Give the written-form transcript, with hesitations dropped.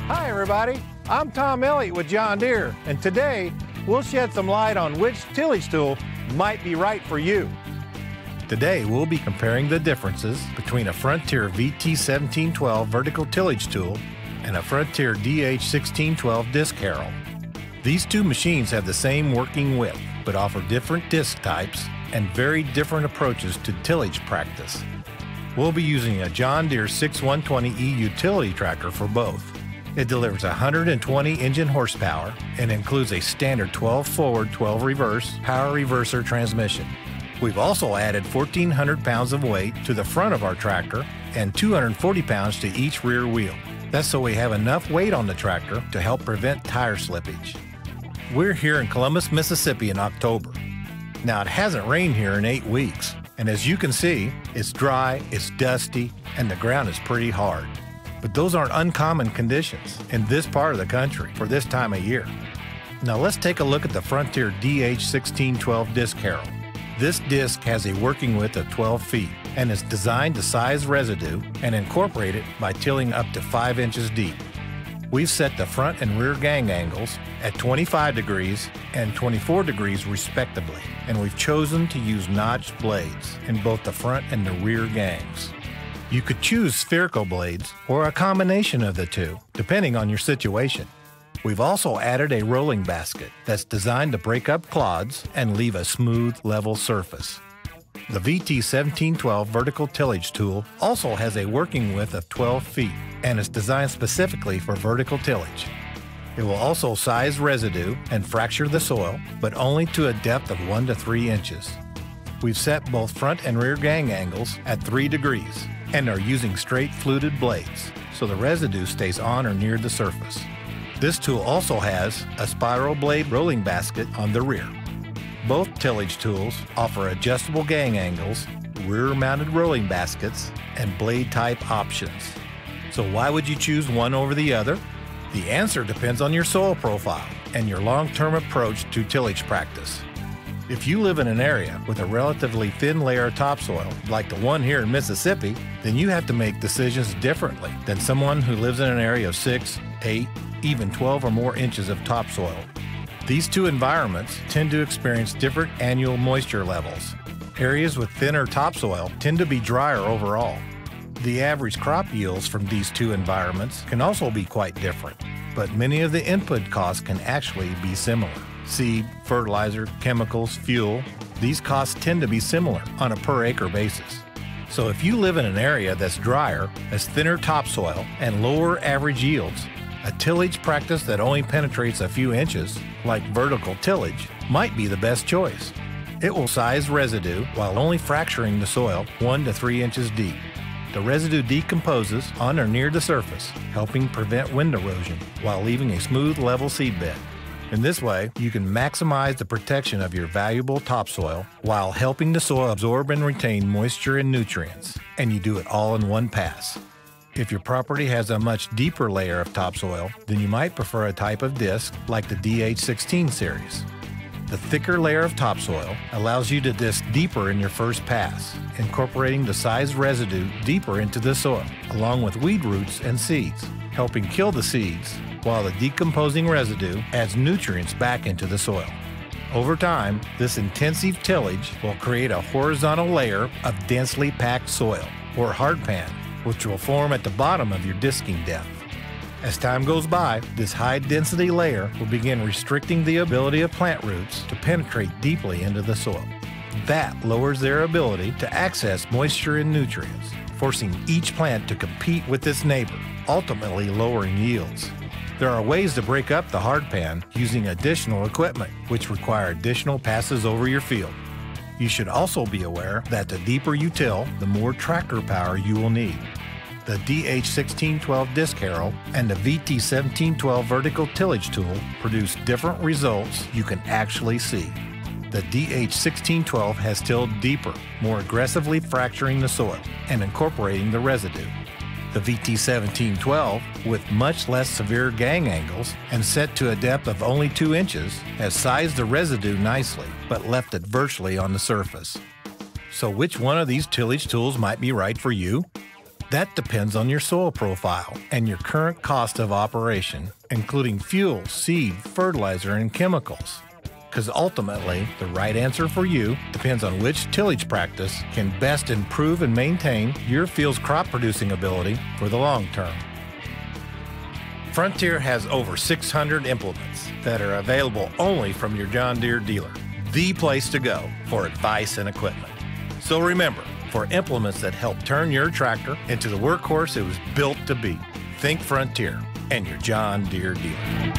Hi everybody, I'm Tom Elliott with John Deere, and today we'll shed some light on which tillage tool might be right for you. Today we'll be comparing the differences between a Frontier VT1712 vertical tillage tool and a Frontier DH1612 disc harrow. These two machines have the same working width, but offer different disc types and very different approaches to tillage practice. We'll be using a John Deere 6120E utility tractor for both. It delivers 120 engine horsepower and includes a standard 12 forward, 12 reverse power reverser transmission. We've also added 1,400 pounds of weight to the front of our tractor and 240 pounds to each rear wheel. That's so we have enough weight on the tractor to help prevent tire slippage. We're here in Columbus, Mississippi in October. Now, it hasn't rained here in 8 weeks, and as you can see, it's dry, it's dusty, and the ground is pretty hard. But those aren't uncommon conditions in this part of the country for this time of year. Now let's take a look at the Frontier DH1612 disc harrow. This disc has a working width of 12 feet and is designed to size residue and incorporate it by tilling up to 5 inches deep. We've set the front and rear gang angles at 25 degrees and 24 degrees respectively, and we've chosen to use notched blades in both the front and the rear gangs. You could choose spherical blades or a combination of the two, depending on your situation. We've also added a rolling basket that's designed to break up clods and leave a smooth, level surface. The VT1712 vertical tillage tool also has a working width of 12 feet and is designed specifically for vertical tillage. It will also size residue and fracture the soil, but only to a depth of 1 to 3 inches. We've set both front and rear gang angles at 3 degrees and are using straight fluted blades, so the residue stays on or near the surface. This tool also has a spiral blade rolling basket on the rear. Both tillage tools offer adjustable gang angles, rear-mounted rolling baskets, and blade type options. So why would you choose one over the other? The answer depends on your soil profile and your long-term approach to tillage practice. If you live in an area with a relatively thin layer of topsoil, like the one here in Mississippi, then you have to make decisions differently than someone who lives in an area of 6, 8, even 12 or more inches of topsoil. These two environments tend to experience different annual moisture levels. Areas with thinner topsoil tend to be drier overall. The average crop yields from these two environments can also be quite different, but many of the input costs can actually be similar. Seed, fertilizer, chemicals, fuel, these costs tend to be similar on a per acre basis. So if you live in an area that's drier, has thinner topsoil, and lower average yields, a tillage practice that only penetrates a few inches, like vertical tillage, might be the best choice. It will size residue while only fracturing the soil 1 to 3 inches deep. The residue decomposes on or near the surface, helping prevent wind erosion while leaving a smooth, level seedbed. In this way, you can maximize the protection of your valuable topsoil while helping the soil absorb and retain moisture and nutrients, and you do it all in one pass. If your property has a much deeper layer of topsoil, then you might prefer a type of disc like the DH16 series. The thicker layer of topsoil allows you to disc deeper in your first pass, incorporating the sized residue deeper into the soil, along with weed roots and seeds, helping kill the seeds, while the decomposing residue adds nutrients back into the soil. Over time, this intensive tillage will create a horizontal layer of densely packed soil, or hardpan, which will form at the bottom of your disking depth. As time goes by, this high-density layer will begin restricting the ability of plant roots to penetrate deeply into the soil. That lowers their ability to access moisture and nutrients, forcing each plant to compete with its neighbor, ultimately lowering yields. There are ways to break up the hardpan using additional equipment, which require additional passes over your field. You should also be aware that the deeper you till, the more tractor power you will need. The DH1612 disc harrow and the VT1712 vertical tillage tool produce different results you can actually see. The DH1612 has tilled deeper, more aggressively fracturing the soil and incorporating the residue. The VT1712, with much less severe gang angles and set to a depth of only 2 inches, has sized the residue nicely, but left it virtually on the surface. So which one of these tillage tools might be right for you? That depends on your soil profile and your current cost of operation, including fuel, seed, fertilizer, and chemicals. Because ultimately, the right answer for you depends on which tillage practice can best improve and maintain your field's crop producing ability for the long term. Frontier has over 600 implements that are available only from your John Deere dealer, the place to go for advice and equipment. So remember, for implements that help turn your tractor into the workhorse it was built to be, think Frontier and your John Deere dealer.